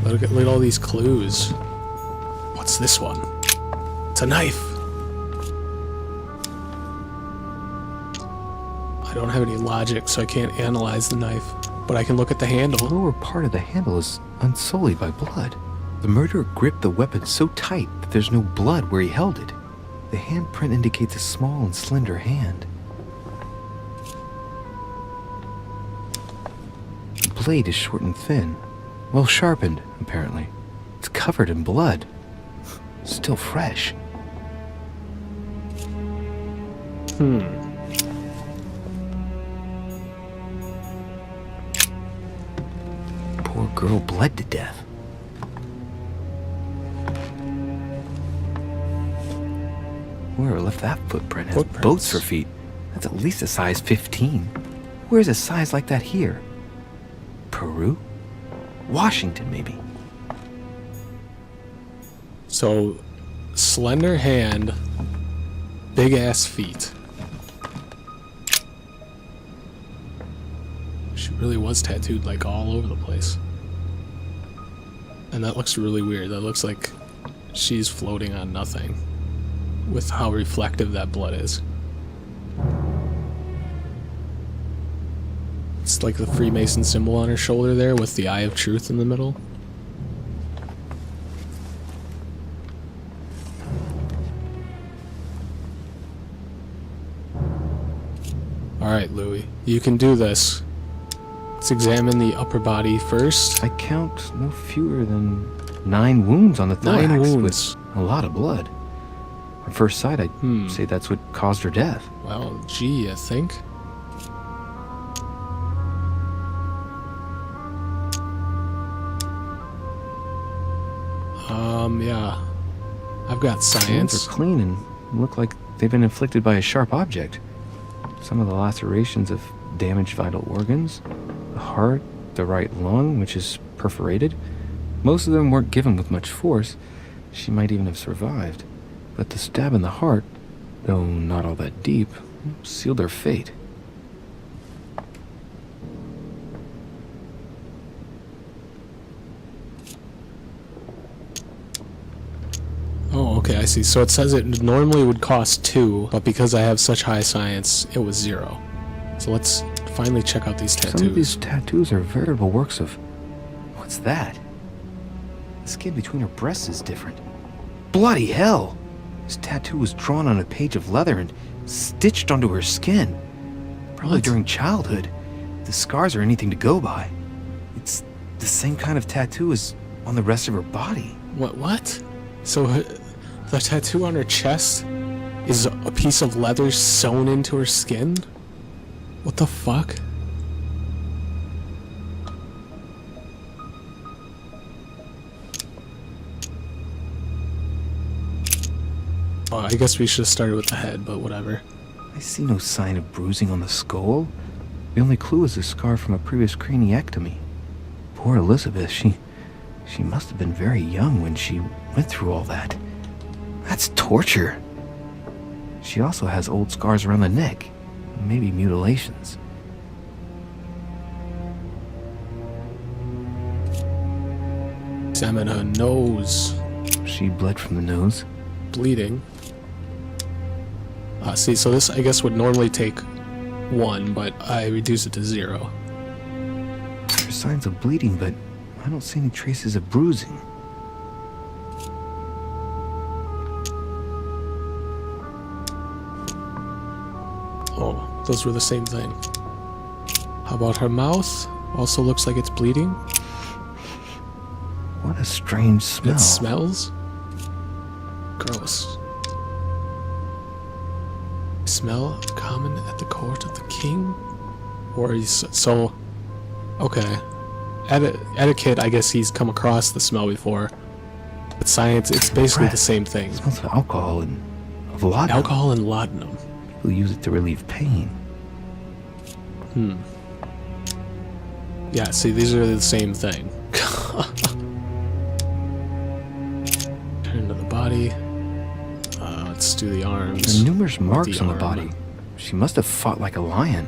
Look at all these clues. What's this one? It's a knife. I don't have any logic, so I can't analyze the knife. But I can look at the handle. The lower part of the handle is unsullied by blood. The murderer gripped the weapon so tight that there's no blood where he held it. The handprint indicates a small and slender hand. The blade is short and thin. Well sharpened, apparently. It's covered in blood. Still fresh. Poor girl bled to death. Whoever left that footprint has boats for feet. That's at least a size 15. Where's a size like that here? Peru? Washington, maybe. So, slender hand, big ass feet. She really was tattooed like all over the place. And that looks really weird. That looks like she's floating on nothing with how reflective that blood is. It's like the Freemason symbol on her shoulder there with the Eye of Truth in the middle. Alright, Louis, you can do this. Let's examine the upper body first. I count no fewer than 9 wounds on the thorax. 9 wounds. With a lot of blood. At first sight, I'd say that's what caused her death. Well, gee, I think. Yeah. I've got Wounds science. are clean and look like they've been inflicted by a sharp object. Some of the lacerations have damaged vital organs. The heart, the right lung, which is perforated. Most of them weren't given with much force. She might even have survived. But the stab in the heart, though not all that deep, sealed her fate. Oh, okay, I see. So it says it normally would cost 2, but because I have such high science, it was 0. So let's finally check out these tattoos. Some of these tattoos are veritable works of... What's that? The skin between her breasts is different. Bloody hell! This tattoo was drawn on a page of leather and stitched onto her skin. Probably during childhood. If the scars are anything to go by. It's the same kind of tattoo as on the rest of her body. What? So the tattoo on her chest is a piece of leather sewn into her skin? What the fuck? Oh, I guess we should have started with the head, but whatever. I see no sign of bruising on the skull. The only clue is a scar from a previous craniectomy. Poor Elizabeth, she must have been very young when she went through all that. That's torture. She also has old scars around the neck, maybe mutilations. Examine her nose. She bled from the nose. Bleeding. See, so this I guess would normally take 1, but I reduce it to 0. There's signs of bleeding, but I don't see any traces of bruising. Oh, those were the same thing. How about her mouth? Also looks like it's bleeding. What a strange smell. It smells? Gross. Smell common at the court of the king? Or he's so... Okay. Etiquette, I guess he's come across the smell before. But science, it's basically the same thing. It smells of alcohol and of laudanum. Alcohol and laudanum. People use it to relieve pain. Yeah, see, these are the same thing. Turn to the body. Let's do the arms. There are numerous marks on the body. She must have fought like a lion.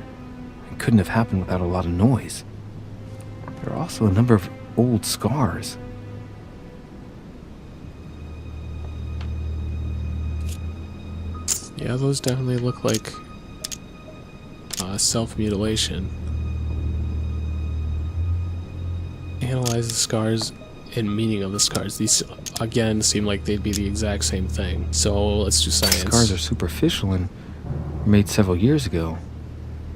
It couldn't have happened without a lot of noise. There are also a number of old scars. Yeah, those definitely look like self-mutilation. Analyze the scars and meaning of the scars. These, again, seem like they'd be the exact same thing. So let's do science. Scars are superficial and were made several years ago.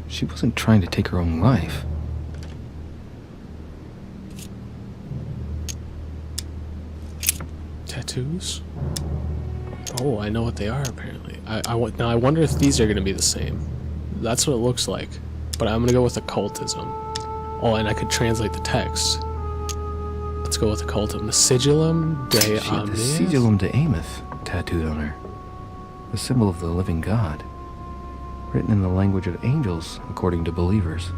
She wasn't trying to take her own life. Tattoos? Oh, I know what they are, apparently. Now, I wonder if these are going to be the same. That's what it looks like. But I'm going to go with occultism. Oh, and I could translate the text. Let's go with occultism. The sigillum de She had the Amith? sigillum de Amith tattooed on her. The symbol of the living God. Written in the language of angels, according to believers.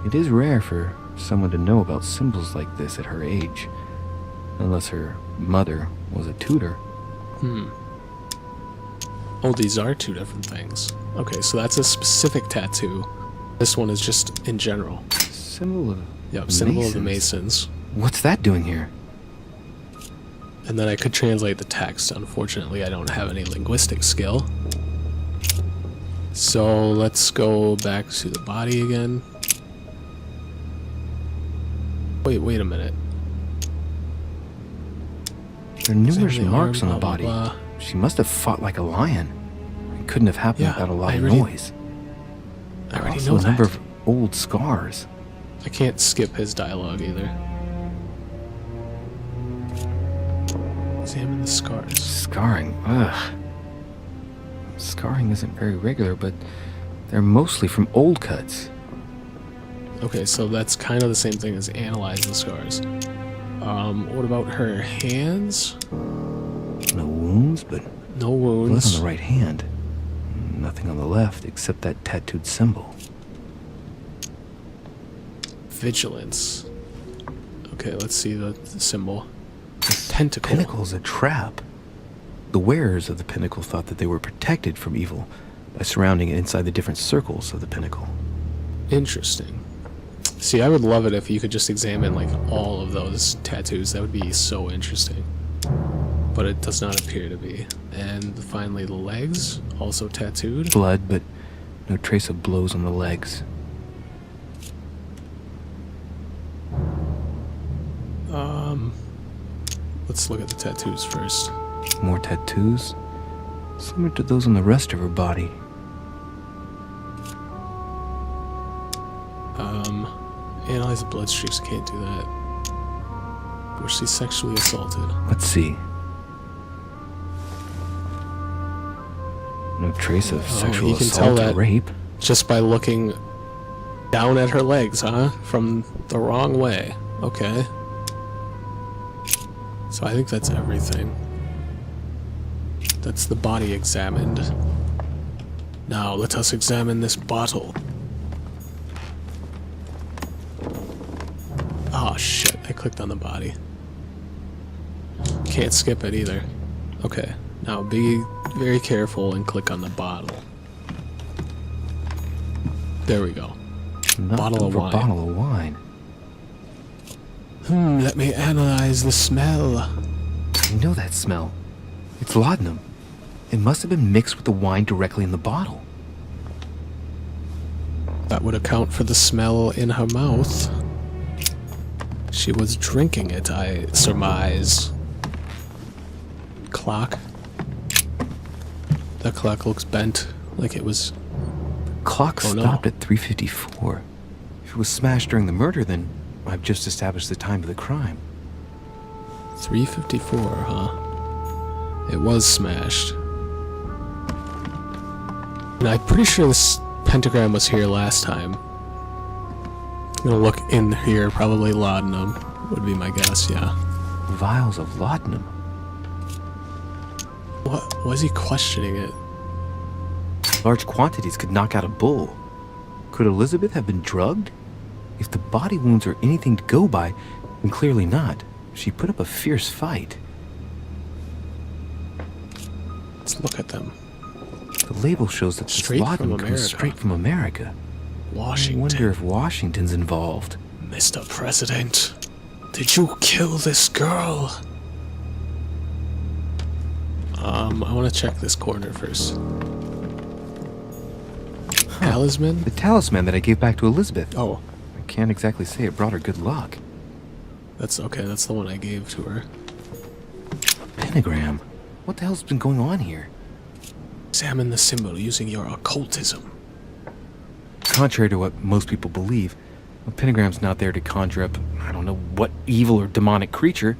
It is rare for someone to know about symbols like this at her age. Unless her mother was a tutor. Oh, these are two different things. Okay, so that's a specific tattoo. This one is just in general. Symbol of Yep, symbol of the Masons. What's that doing here? And then I could translate the text. Unfortunately, I don't have any linguistic skill. So let's go back to the body again. Wait a minute. There are numerous Examine the marks arm, on the blah, body. blah, blah. She must have fought like a lion. It couldn't have happened Yeah, without a lot I of already- noise. I already Also know a number that. of old scars. I can't skip his dialogue either. Examine the scars. Scarring. Ugh. Scarring isn't very regular, but they're mostly from old cuts. Okay, so that's kind of the same thing as analyze the scars. What about her hands? No wounds, but No blood wounds. on the right hand. Nothing on the left except that tattooed symbol. Vigilance. Okay, let's see the symbol. Tentacle. Pinnacle's a trap. The wearers of the pinnacle thought that they were protected from evil by surrounding it inside the different circles of the pinnacle. Interesting. See, I would love it if you could just examine like all of those tattoos. That would be so interesting. But it does not appear to be. And finally the legs, also tattooed. Blood, but no trace of blows on the legs. Let's look at the tattoos first. More tattoos, similar to those on the rest of her body. Analyze the blood streaks. Can't do that. Was she sexually assaulted? Let's see. No trace of sexual you can assault tell or that. rape. Just by looking down at her legs, huh? From the wrong way. Okay. So I think that's everything. That's the body examined. Now let us examine this bottle. Oh shit, I clicked on the body. Can't skip it either. Okay, now be very careful and click on the bottle. There we go. Bottle of wine. Bottle of wine. Let me analyze the smell. I know that smell. It's laudanum. It must have been mixed with the wine directly in the bottle. That would account for the smell in her mouth. She was drinking it, I surmise. Clock. That clock looks bent, like it was... Clock Oh, no. stopped at 3:54. If it was smashed during the murder, then I've just established the time of the crime. 3:54, huh? It was smashed. And I'm pretty sure this pentagram was here last time. I'm gonna look in here, probably laudanum would be my guess, yeah. Vials of laudanum. What was he questioning it? Large quantities could knock out a bull. Could Elizabeth have been drugged? If the body wounds are anything to go by, then clearly not. She put up a fierce fight. Let's look at them. The label shows that this Straight from laudanum America. comes straight from America. I Washington. wonder if Washington's involved. Mr. President, did you kill this girl? I want to check this corner first. talisman? The talisman that I gave back to Elizabeth. Oh, I can't exactly say it brought her good luck. that's okay. That's the one I gave to her. Pentagram? What the hell's been going on here? Examine the symbol using your occultism. Contrary to what most people believe, a pentagram's not there to conjure up, I don't know what evil or demonic creature.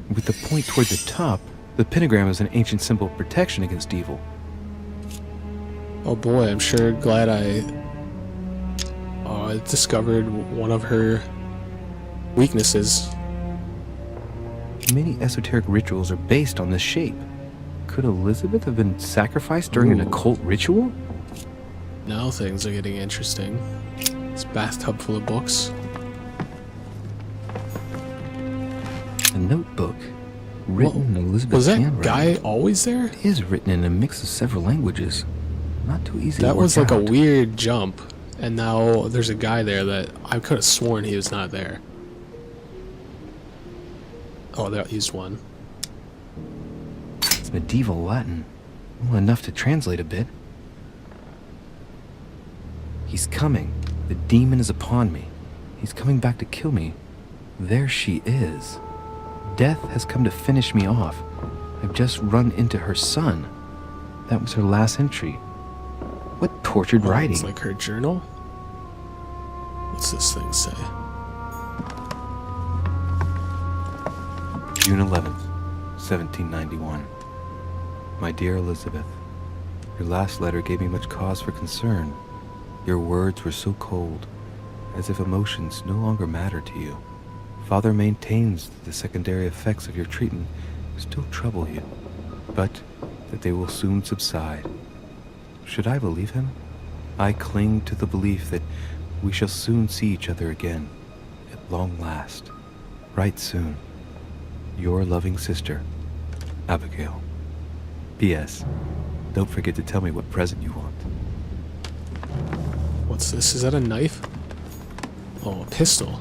With the point toward the top, the pentagram is an ancient symbol of protection against evil. Oh boy, I'm sure glad I discovered one of her weaknesses. Many esoteric rituals are based on this shape. Could Elizabeth have been sacrificed during an Ooh. occult ritual? Now things are getting interesting. This bathtub full of books. A notebook written in Elizabeth's Was that handwriting. guy always there? It is written in a mix of several languages. Not too easy to That work was like a out. weird jump, and now there's a guy there that I could have sworn he was not there. Oh, there he's one. It's medieval Latin. Well, enough to translate a bit. He's coming. The demon is upon me. He's coming back to kill me. There she is. Death has come to finish me off. I've just run into her son. That was her last entry. What tortured Oh, writing. it's like her journal. What's this thing say? June 11th, 1791. My dear Elizabeth, your last letter gave me much cause for concern. Your words were so cold, as if emotions no longer matter to you. Father maintains that the secondary effects of your treatment still trouble you, but that they will soon subside. Should I believe him? I cling to the belief that we shall soon see each other again, at long last, right soon. Your loving sister, Abigail. P.S. Don't forget to tell me what present you want. What's this? Is that a knife? Oh, a pistol.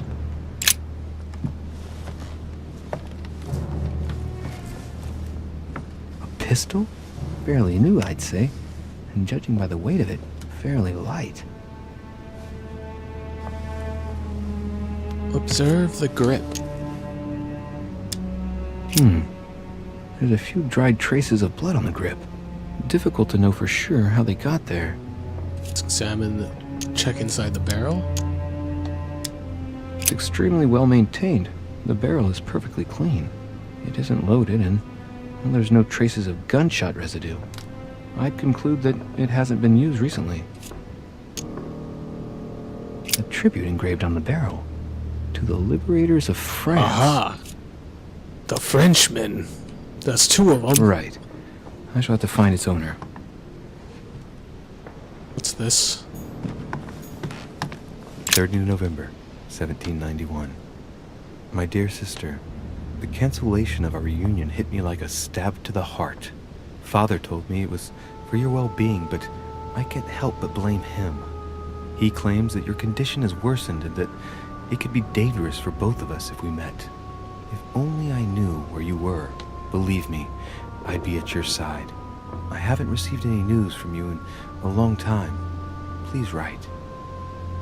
A pistol? Fairly new, I'd say. And judging by the weight of it, fairly light. Observe the grip. There's a few dried traces of blood on the grip. Difficult to know for sure how they got there. Let's examine the check inside the barrel. It's extremely well maintained. The barrel is perfectly clean. It isn't loaded, and well, there's no traces of gunshot residue. I'd conclude that it hasn't been used recently. A tribute engraved on the barrel. To the liberators of France. Aha! The Frenchman. That's two of them. Right. I shall have to find its owner. What's this? 30 November, 1791. My dear sister, the cancellation of our reunion hit me like a stab to the heart. Father told me it was for your well-being, but I can't help but blame him. He claims that your condition has worsened and that it could be dangerous for both of us if we met. If only I knew where you were, believe me, I'd be at your side. I haven't received any news from you in a long time. Please write.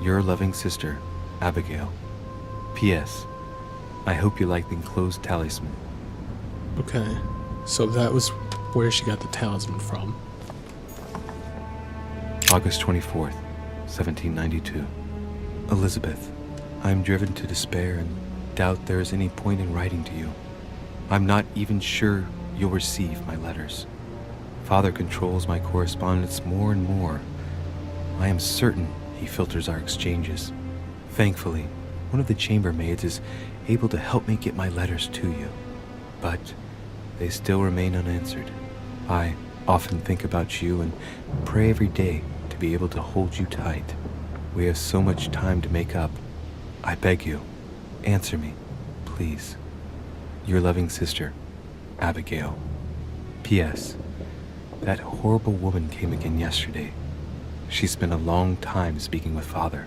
Your loving sister, Abigail. P.S. I hope you like the enclosed talisman. Okay. So that was where she got the talisman from. August 24th, 1792. Elizabeth, I am driven to despair and doubt there is any point in writing to you. I'm not even sure you'll receive my letters. Father controls my correspondence more and more. I am certain he filters our exchanges. Thankfully, one of the chambermaids is able to help me get my letters to you. But they still remain unanswered. I often think about you and pray every day to be able to hold you tight. We have so much time to make up. I beg you, answer me, please. Your loving sister, Abigail. P.S. That horrible woman came again yesterday. She spent a long time speaking with Father.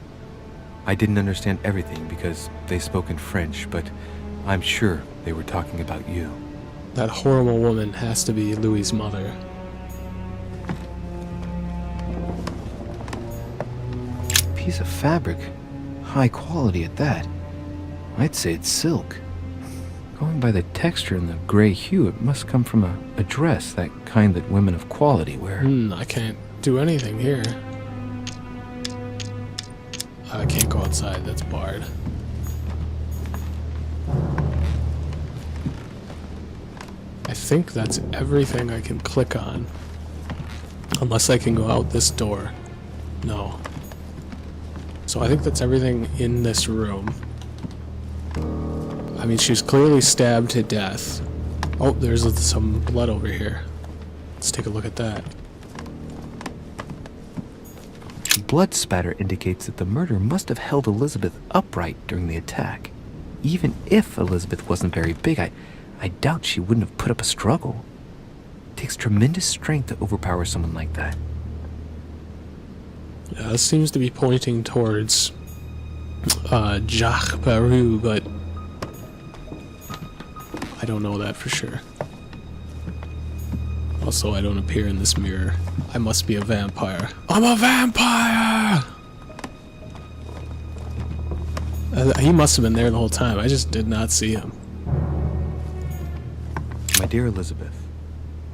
I didn't understand everything because they spoke in French, but I'm sure they were talking about you. That horrible woman has to be Louis's mother. piece of fabric. High quality at that. I'd say it's silk. Going by the texture and the gray hue, it must come from a dress, that kind that women of quality wear. I can't do anything here. I can't go outside, that's barred. I think that's everything I can click on. Unless I can go out this door. No. So I think that's everything in this room. I mean, she was clearly stabbed to death. Oh, there's some blood over here. Let's take a look at that. Blood spatter indicates that the murderer must have held Elizabeth upright during the attack. Even if Elizabeth wasn't very big, I doubt she wouldn't have put up a struggle. It takes tremendous strength to overpower someone like that. Yeah, this seems to be pointing towards Jacques Baru, but I don't know that for sure. Also, I don't appear in this mirror. I must be a vampire. I'm a vampire! He must have been there the whole time. I just did not see him. My dear Elizabeth,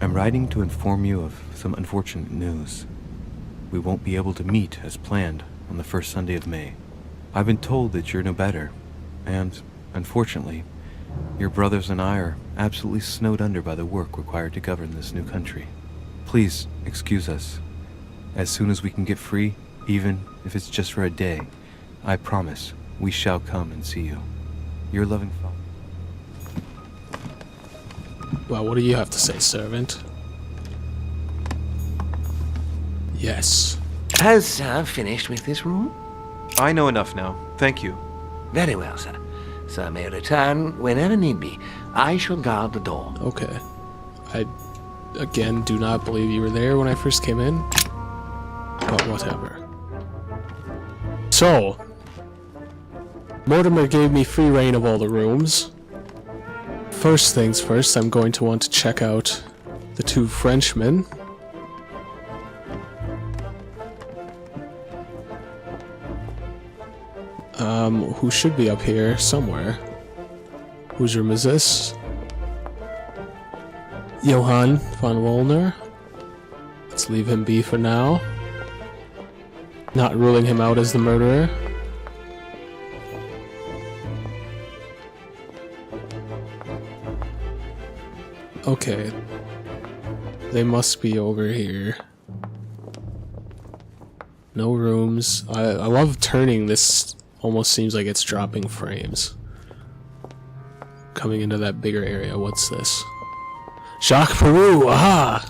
I'm writing to inform you of some unfortunate news. We won't be able to meet as planned on the first Sunday of May. I've been told that you're no better, and, unfortunately, your brothers and I are absolutely snowed under by the work required to govern this new country. Please excuse us. As soon as we can get free, even if it's just for a day, I promise we shall come and see you. Your loving father. Well, what do you have to say, servant? Yes. Has Sir finished with this room? I know enough now. Thank you. Very well, sir. Sir may return whenever need be. I shall guard the door. Okay. I, again, do not believe you were there when I first came in. But whatever. So, Mortimer gave me free reign of all the rooms. First things first, I'm going to want to check out the two Frenchmen. Who should be up here somewhere. Whose room is this? Johann von Wollner. Let's leave him be for now. Not ruling him out as the murderer. Okay. They must be over here. No rooms. I love turning this. Almost seems like it's dropping frames. Coming into that bigger area. What's this? Jacques Peru! Aha!